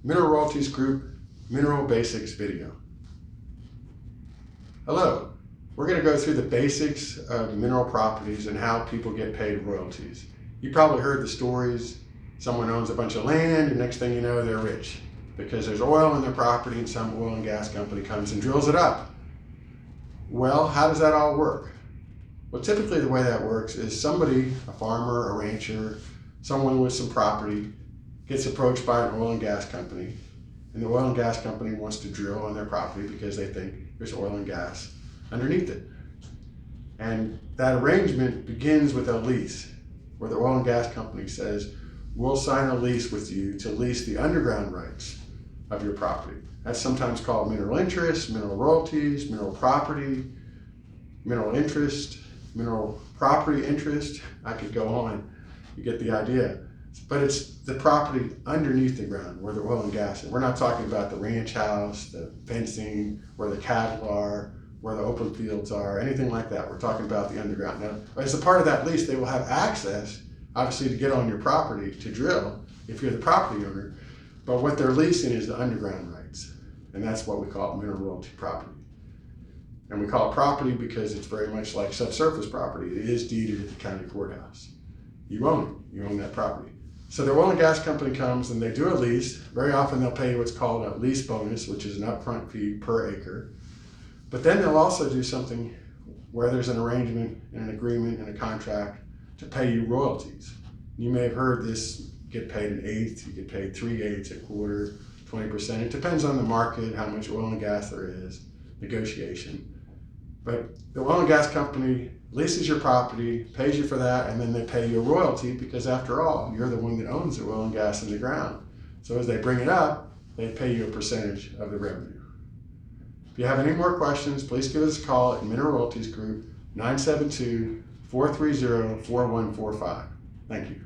Mineral Royalties Group Mineral Basics video. Hello, we're going to go through the basics of mineral properties and how people get paid royalties. You probably heard the stories, someone owns a bunch of land and next thing you know they're rich because there's oil in their property and some oil and gas company comes and drills it up. Well, how does that all work? Well, typically the way that works is somebody, a farmer, a rancher, someone with some property gets approached by an oil and gas company, and the oil and gas company wants to drill on their property because they think there's oil and gas underneath it. And that arrangement begins with a lease, where the oil and gas company says, we'll sign a lease with you to lease the underground rights of your property. That's sometimes called mineral interest, mineral royalties, mineral property, mineral interest, mineral property interest. I could go on, you get the idea. But it's the property underneath the ground where the oil and gas is. We're not talking about the ranch house, the fencing, where the cattle are, where the open fields are, anything like that. We're talking about the underground. Now, as a part of that lease, they will have access, obviously, to get on your property to drill if you're the property owner. But what they're leasing is the underground rights. And that's what we call mineral royalty property. And we call it property because it's very much like subsurface property. It is deeded at the county courthouse. You own it. You own that property. So the oil and gas company comes and they do a lease. Very often they'll pay you what's called a lease bonus, which is an upfront fee per acre. But then they'll also do something where there's an arrangement and an agreement and a contract to pay you royalties. You may have heard this: get paid an eighth, you get paid 3/8, a quarter, 20%. It depends on the market, how much oil and gas there is, negotiation. But the oil and gas company leases your property, pays you for that, and then they pay you a royalty because after all, you're the one that owns the oil and gas in the ground. So as they bring it up, they pay you a percentage of the revenue. If you have any more questions, please give us a call at Mineral Royalties Group, 972-430-4145. Thank you.